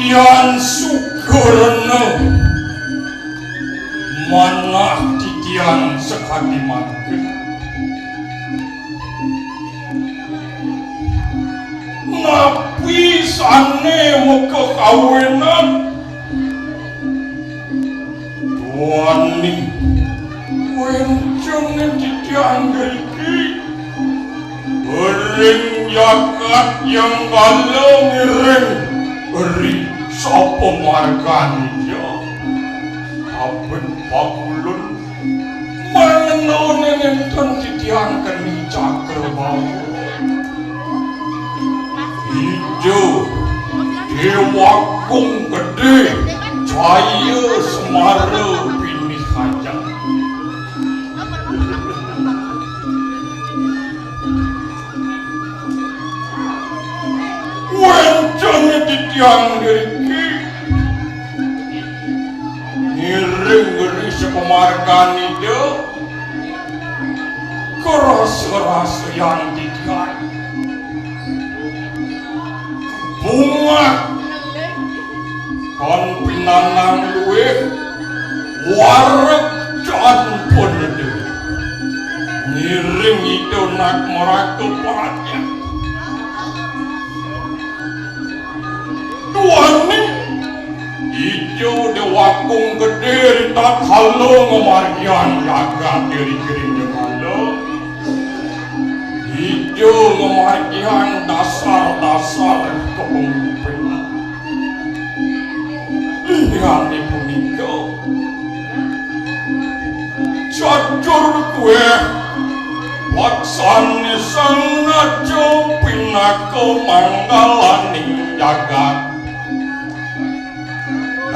titian syukurna manah titian sekadi mangke napi sane muka kawinan tuani wenceng titian geriki bering jagat yang kalau ngiring beri sapa marganya aben pakulun mengenone nenten titian keni caker bau hijau dewa kung gede cahaya semara pinih hajang wenceng titian geriki ngiring-ngiring sepemargan itu keras-keras yang titian bunga kan pinanang luwe warek campur itu ngiring itu nak merakut paratnya tuani hijau dewakung gede tak halo ngemargian jagat diri kiringnya halo hijau ngemargian dasar-dasar kepemimpin lihat ibu nikau cacur kue waksane sangat pinako manggalani jagat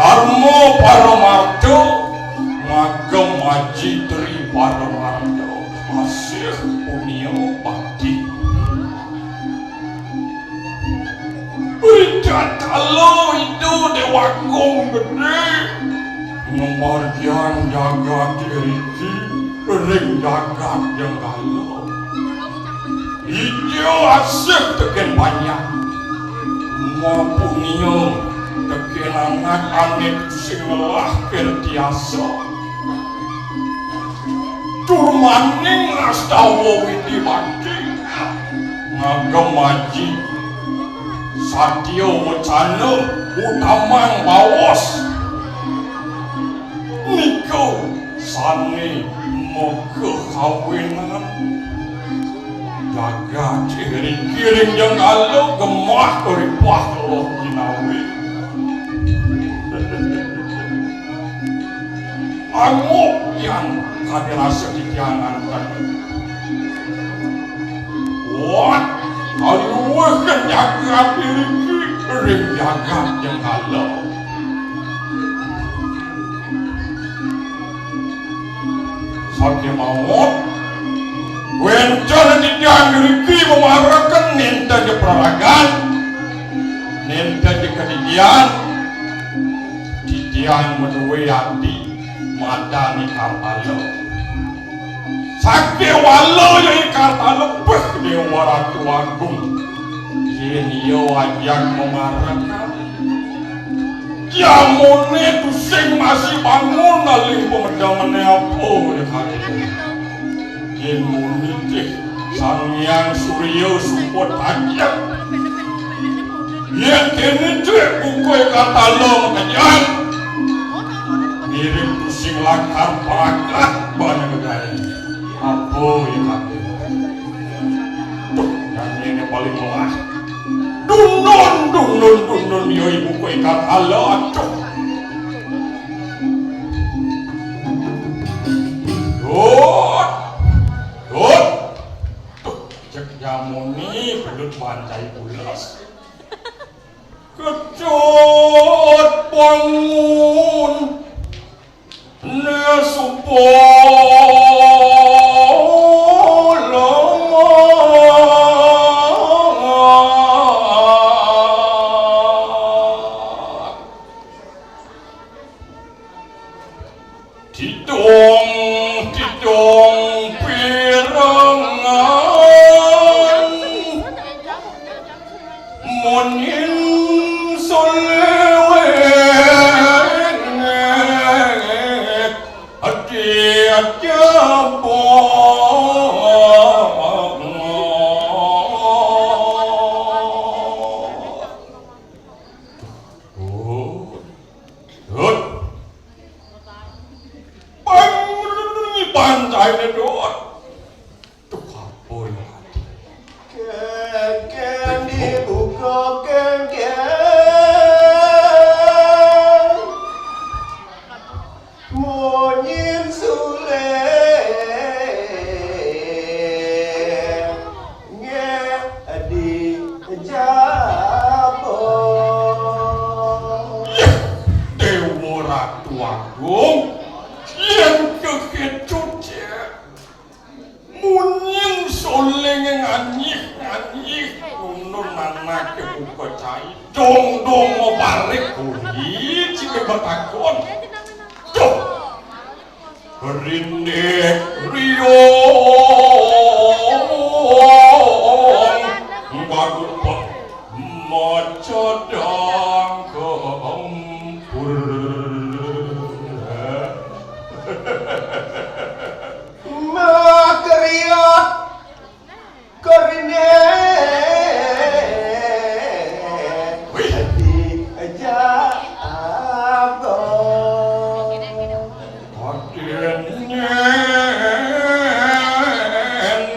Darmo Paramarto ngagem Haji Tri Paramarto masih punio bakti berita kalau itu dewa kong gede ngemargian jagat diriki ring jagat yang kalau hijau asik teken banyak mapunio kekenangan aneh sing lelah kertiasa turmaning astawa widi bakti ngagem Haji Satyo Wacana utamang bawos niko sane moga kawinan jaga kiring-kiring yang alo gemah koripah loh ginawi angop yang kadirasa dijangan tadi what aluahkan jagat diri ring jagat yang alo sakit maut wencana dijangan diri memarahkan ninta di peragan ninta di kedidian didian menuwe hati madani kartalo sakti walo yang kartalo beh dewa ratu agung yenio ajak memarahkan jamune tu sing masih bangun aling pemedamane apa hari yen muni teh sang yang surya support ajak yen kene teh bukoy kartalo makajang ngirim pusing lakar perakat banyak negara apa yang ada dan ini paling lelah dunun yo ibu ku ikat halo acuh Dut cek jamuni pedut pantai ulas kecut bangun Tidong pirangan monin soleu nun manake buka cai dong mau balik kulit si kebatakon tuh rindik riong bagupa macadang kempur makeriot korine hati aja abang adenyen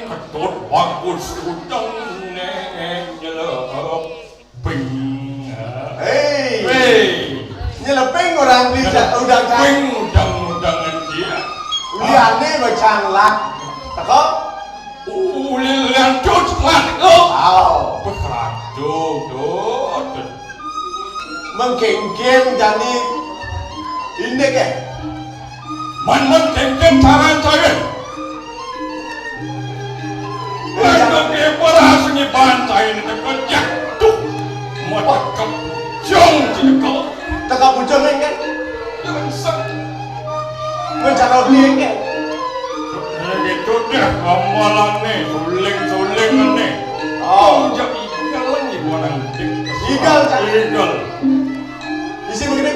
ketut bagus udang nyelep ping nyeleping orang bisa udang ping udang dia uliane macam lak takut ulian cut lan oh bekerajut mengkengkeng jadi ini ke man kengkeng caran saya ke berasnya bantai ini terkejak tuh mau tekap jong jika tekap bujang kan jangan sang mencari beli kan gitu deh amalannya suling aneh jadi igal lagi orang igal isi begini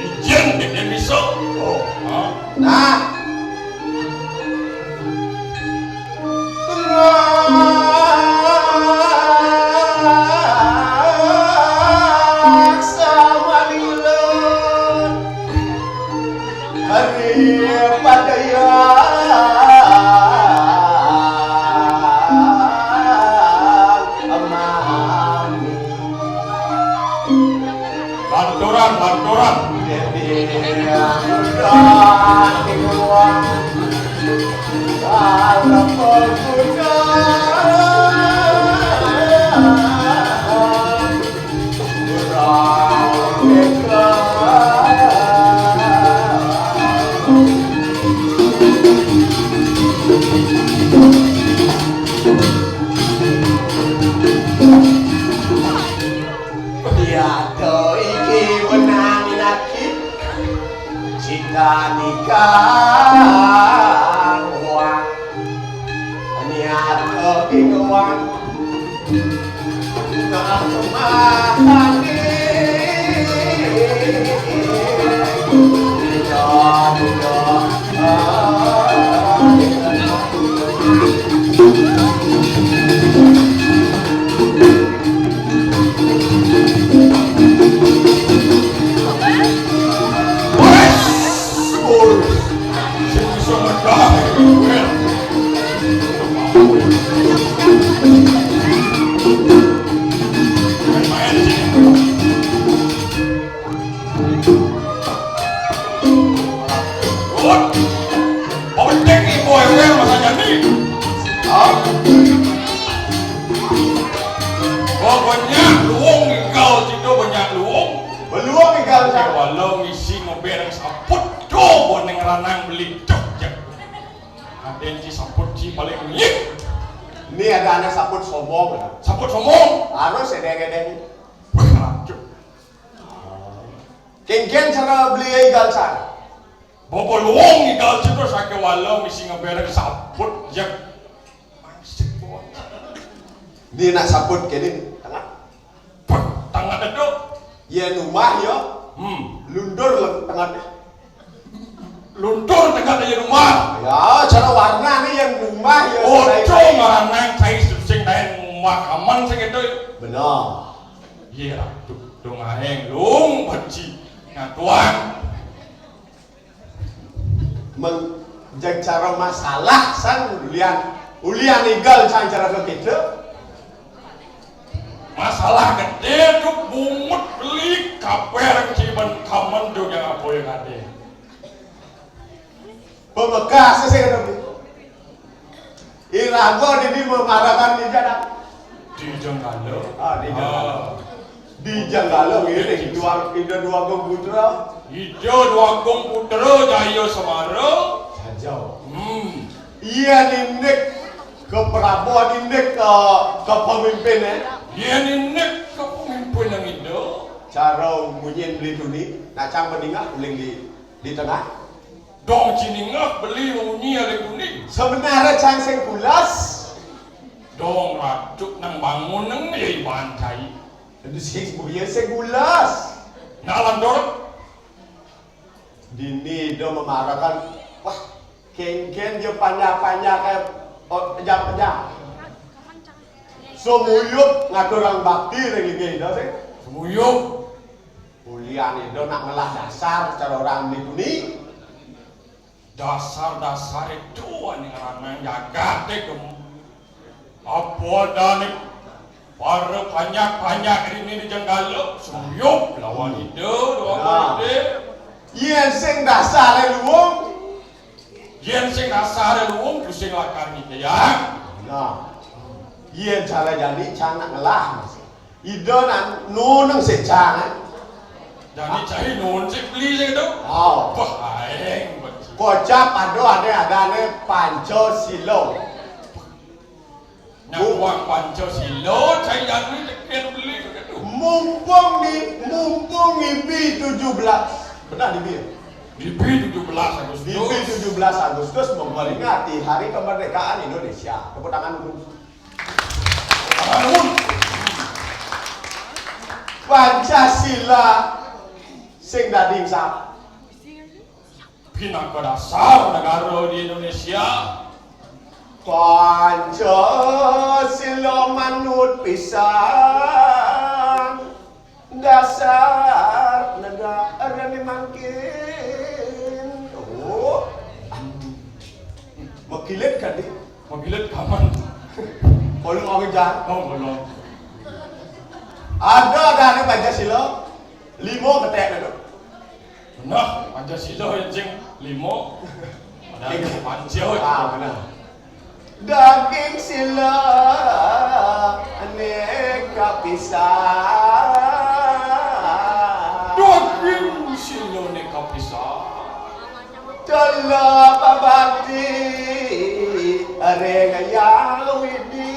ijen deh bisa nah Lanturan nikah uang niat keinginan nak mati pokoknya luung engkau tidak banyak luung engkau walau ngisi ngobereng saput coba neng ranang beli cok ada yang saput ci paling nyik ini ada anak saput sombong harus sedeng-sedeng kengken cara beli igal sana bapak luung igal itu sakit walau ngisi ngobereng saput jak dia nak saput kini tengah itu ya rumah ya luntur tengah dari rumah ya cara warna nih yang rumah ya marang kai sing daen makaman sing itu benar iya dong aeng lung benci ngatuan menjag cara masalah san ulian igal san cara begitu masalah gede tuh bungut beli kaper ciban kaman juga apa yang ada pemekas saya kata irago ini memarahkan di jalan di Jenggalo di Jenggalo ini dua komputer hijau dua komputer jayo semaro sajau iya nindik Prabowo ini ke pemimpinnya. Yen ini kepemimpin yang itu. Cara munyin beli duni, nacang meninggal beli di tengah. Dong ciningah beli munyi oleh kuning. Sebenarnya cang sing bulas. Dong racuk nang bangun nang yai bantai. Itu sing buaya sing bulas. Nalan dorong. Dini dia memarahkan, wah, ken dia panjang-panjang kayak pejam-pejam. Semuyup ngaturang bakti lagi gitu sih. Semuyup. Kuliah itu nak ngelah dasar cara orang ini. Dasar-dasar itu yang ranang jaga tekem. Apa dan para banyak-banyak ini dijenggal semuyup lawan ide doang ide. Yen sing dasare luwung. Yen sing dasare luwung pusing lakar gitu ya. Nah, yen cara jadi cang nak ngelah mas. Ide nak nuneng secang. Jadi cari nun sih beli sih itu. Oh, Bahayeng betul. kocap ada ne Pancasila. Nyawang Pancasila cari jadi tekan beli begitu. Mumpung ni B17. Benar di B. Di B17 Agustus. Di B17 Agustus memperingati Hari Kemerdekaan Indonesia. Tepuk tangan dulu. Tangan Pancasila sing dadi sap. Pinang dasar negara di Indonesia. Pancasila manut pisan dasar negara ni mangkin. Oh, makilit kan di? Mobilet kaman. Kalau ngomong jangan. Oh belum. Ada dari Pancasila 5 ketek itu. Nah Pancasila yang sing 5. Ada Pancasila. Ah benar. Daging sila aneka pisah. Daging sila ni kapisah. Telah babakti arega yawidi.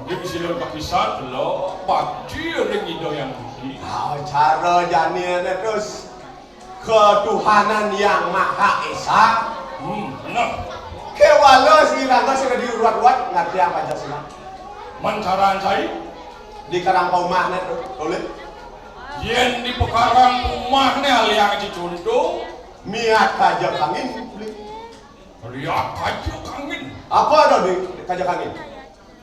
Daging sila kapisah lo bakti ring ido yang budi. Cara janinya terus ketuhanan yang Maha Esa. Benar. Kewalo sila nggak sudah diurat-urat ngerti yang Pancasila. Mencaran saya Di karang paumahnya tuh, tulis. yen di pekarang rumah ni aliang cicundu. Miat kajak angin. Lihat aja kangin. Apa ada di kajak angin?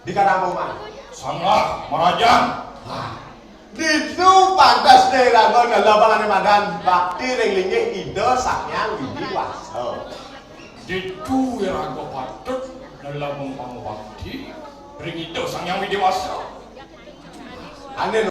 Di karang paumah. Sangat merajan. Itu pantas deh lagu dalam bangan madan bakti ringlinge ide sakyang widi waso. Itu yang aku patut dalam membangun bakti ring itu sang yang widewasa. Aneh